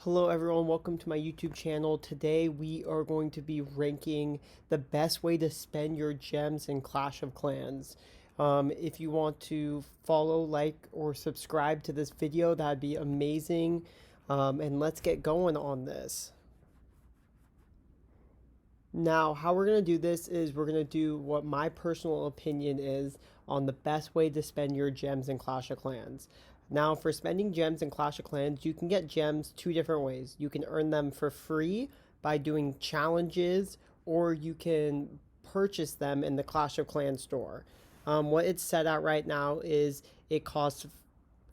Hello everyone, welcome to my YouTube channel. Today we are going to be ranking the best way to spend your gems in Clash of Clans. If you want to follow, like, or subscribe to this video, that'd be amazing. And let's get going on this. Now, how we're going to do this is we're going to do what my personal opinion is on the best way to spend your gems in Clash of Clans. Now, for spending gems in Clash of Clans, you can get gems two different ways. You can earn them for free by doing challenges, or you can purchase them in the Clash of Clans store. What it's set at right now is it costs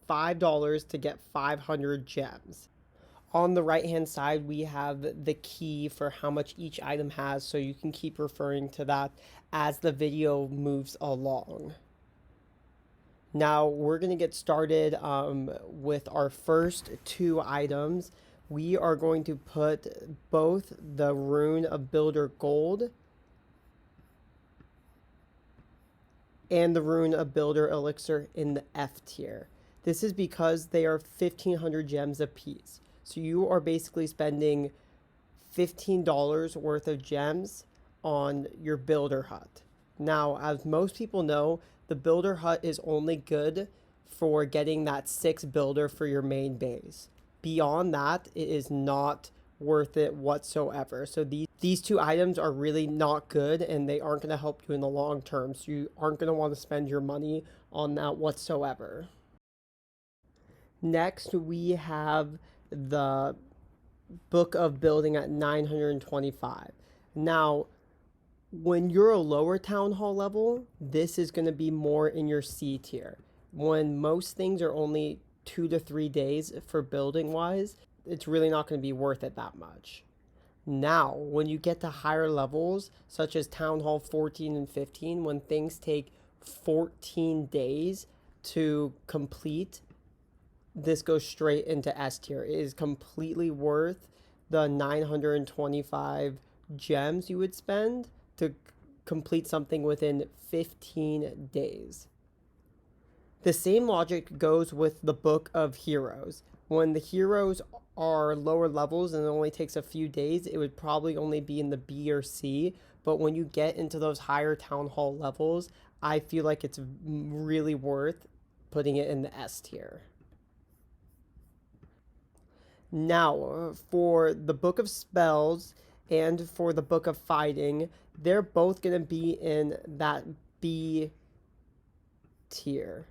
$5 to get 500 gems. On the right hand side, we have the key for how much each item has, so you can keep referring to that as the video moves along. Now we're going to get started with our first two items. We are going to put both the Rune of Builder Gold and the Rune of Builder Elixir in the F tier. This is because they are 1,500 gems apiece. So you are basically spending $15 worth of gems on your builder hut. Now, as most people know, the builder hut is only good for getting that 6 builder for your main base. Beyond that, it is not worth it whatsoever. So these two items are really not good, and they aren't going to help you in the long term. So you aren't going to want to spend your money on that whatsoever. Next, we have the Book of Building at 925. Now, when you're a lower town hall level, this is going to be more in your C tier. When most things are only 2 to 3 days for building wise, it's really not going to be worth it that much. Now, when you get to higher levels, such as Town Hall 14 and 15, when things take 14 days to complete, this goes straight into S tier. It is completely worth the 925 gems you would spend to complete something within 15 days. The same logic goes with the Book of Heroes. When the heroes are lower levels and it only takes a few days, it would probably only be in the B or C. But when you get into those higher town hall levels, I feel like it's really worth putting it in the S tier. Now, for the Book of Spells and for the Book of Fighting, they're both going to be in that B tier.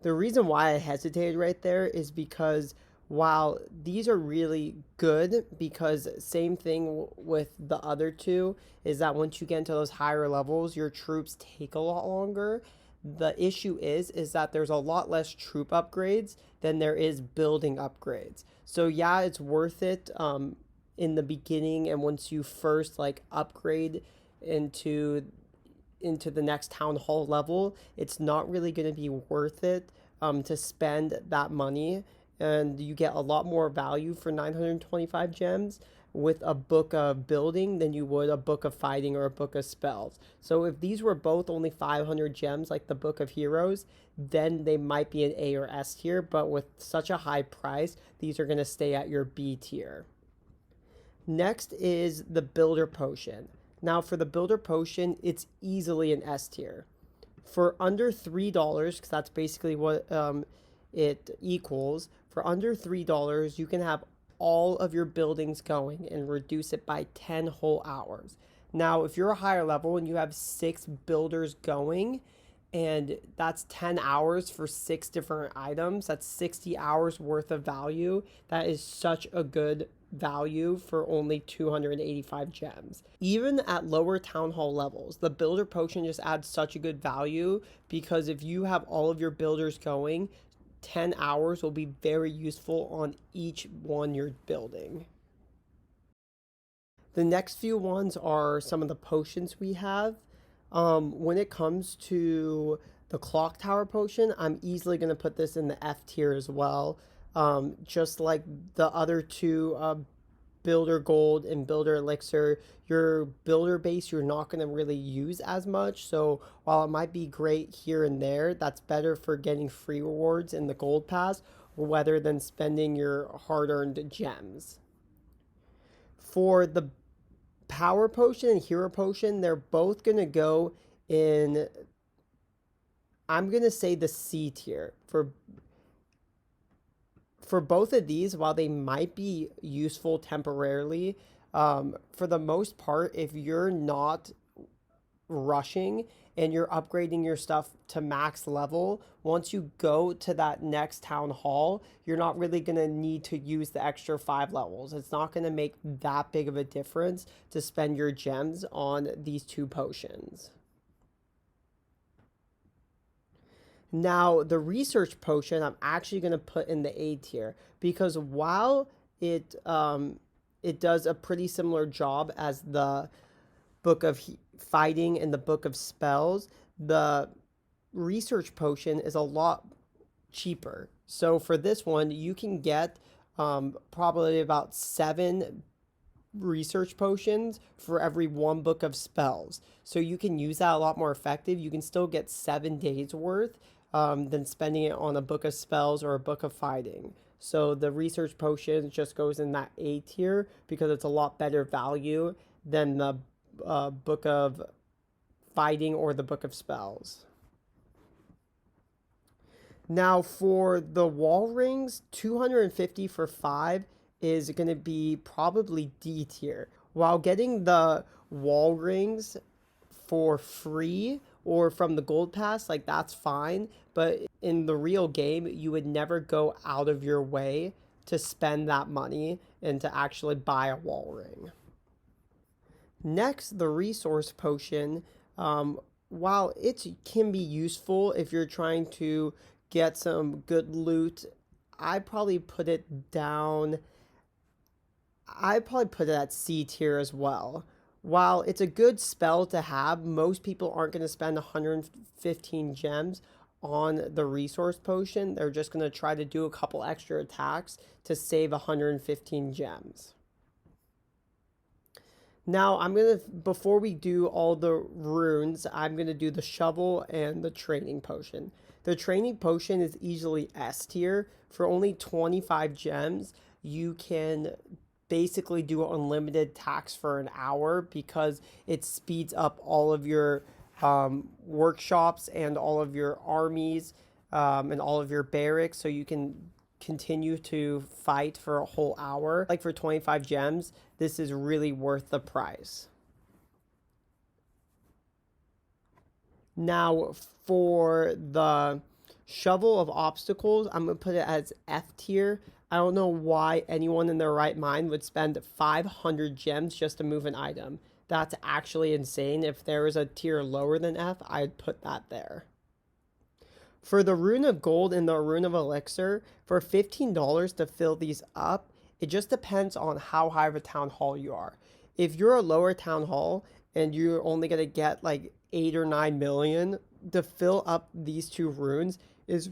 The reason why I hesitated right there is because while these are really good, because same thing with the other two, is that once you get into those higher levels, your troops take a lot longer. The issue is that there's a lot less troop upgrades than there is building upgrades. So yeah, it's worth it in the beginning, and once you first like upgrade into the next town hall level, it's not really going to be worth it to spend that money, and you get a lot more value for 925 gems with a Book of Building than you would a Book of Fighting or a Book of Spells. So if these were both only 500 gems like the Book of Heroes, then they might be an A or S tier, but with such a high price, these are going to stay at your B tier. Next is the Builder Potion. Now for the Builder Potion, it's easily an S tier. For under $3, because that's basically what it equals, for under $3, you can have all of your buildings going and reduce it by 10 whole hours. Now, if you're a higher level and you have 6 builders going, and that's 10 hours for 6 different items, that's 60 hours worth of value. That is such a good value for only 285 gems. Even at lower town hall levels, the builder potion just adds such a good value, because if you have all of your builders going, 10 hours will be very useful on each one you're building. The next few ones are some of the potions we have. When it comes to the Clock Tower potion, I'm easily going to put this in the F tier as well. Just like the other two, Builder Gold and Builder Elixir, your builder base you're not going to really use as much. So while it might be great here and there, that's better for getting free rewards in the Gold Pass. rather than spending your hard-earned gems. For the power potion and hero potion, they're both going to go in, I'm going to say, the C tier. For both of these, while they might be useful temporarily, for the most part, if you're not rushing and you're upgrading your stuff to max level, once you go to that next town hall, you're not really going to need to use the extra 5 levels. It's not going to make that big of a difference to spend your gems on these 2 potions. Now, the research potion, I'm actually going to put in the A tier because while it does a pretty similar job as the Book of Fighting and the Book of Spells, the research potion is a lot cheaper. So for this one, you can get probably about 7 research potions for every 1 book of spells. So you can use that a lot more effective. You can still get 7 days worth than spending it on a book of spells or a book of fighting. So the research potion just goes in that A tier because it's a lot better value than the book of fighting or the book of spells. Now for the wall rings, 250 for 5 is going to be probably D tier. While getting the wall rings for free or from the gold pass, like that's fine, but in the real game, you would never go out of your way to spend that money and to actually buy a wall ring. Next, the resource potion, while it can be useful if you're trying to get some good loot, I'd probably put it at C tier as well. While it's a good spell to have, most people aren't going to spend 115 gems on the resource potion. They're just going to try to do a couple extra attacks to save 115 gems. Now, before we do all the runes, I'm going to do the shovel and the training potion. The training potion is easily S tier. For only 25 gems, you can basically do unlimited attacks for an hour because it speeds up all of your workshops and all of your armies and all of your barracks, so you can continue to fight for a whole hour. Like for 25 gems, this is really worth the price. Now for the shovel of obstacles, I'm going to put it as F tier. I don't know why anyone in their right mind would spend 500 gems just to move an item. That's actually insane. If there was a tier lower than F, I'd put that there. For the Rune of Gold and the Rune of Elixir, for $15 to fill these up, it just depends on how high of a town hall you are. If you're a lower town hall and you're only going to get like 8 or 9 million, to fill up these 2 runes is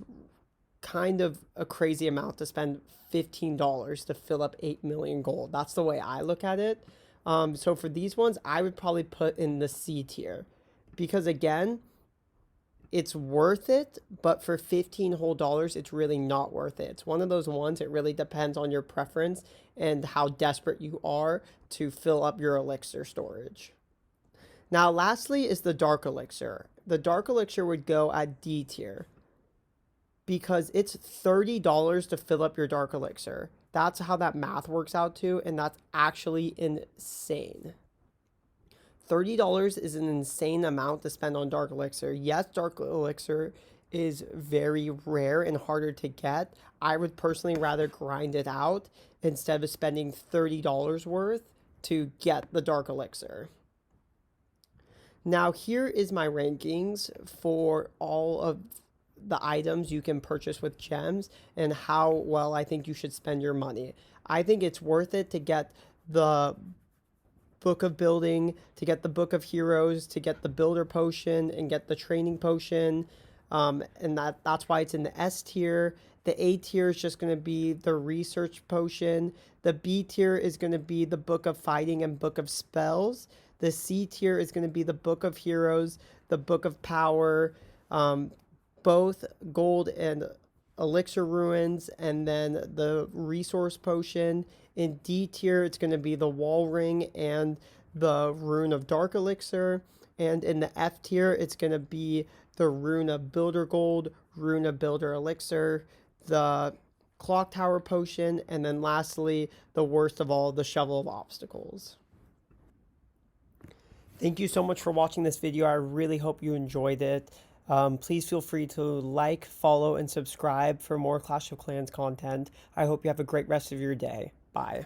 kind of a crazy amount to spend $15 to fill up 8 million gold. That's the way I look at it. So for these ones, I would probably put in the C tier because again, it's worth it, but for $15 whole, it's really not worth it. It's one of those ones, it really depends on your preference and how desperate you are to fill up your elixir storage. Now, lastly is the Dark Elixir. The Dark Elixir would go at D tier because it's $30 to fill up your Dark Elixir. That's how that math works out to, and that's actually insane. $30 is an insane amount to spend on Dark Elixir. Yes, Dark Elixir is very rare and harder to get. I would personally rather grind it out instead of spending $30 worth to get the Dark Elixir. Now, here is my rankings for all of the items you can purchase with gems and how well I think you should spend your money. I think it's worth it to get the Book of Building, to get the Book of Heroes, to get the Builder Potion, and get the Training Potion. And that's why it's in the S tier. The A tier is just going to be the Research Potion. The B tier is going to be the Book of Fighting and Book of Spells. The C tier is going to be the Book of Heroes, the Book of Power, both gold and elixir ruins, and then the resource potion. In D tier, it's going to be the wall ring and the rune of dark elixir. And in the F tier, it's going to be the rune of builder gold, rune of builder elixir, the clock tower potion, and then lastly, the worst of all, the shovel of obstacles. Thank you so much for watching this video. I really hope you enjoyed it. Please feel free to like, follow, and subscribe for more Clash of Clans content. I hope you have a great rest of your day. Bye.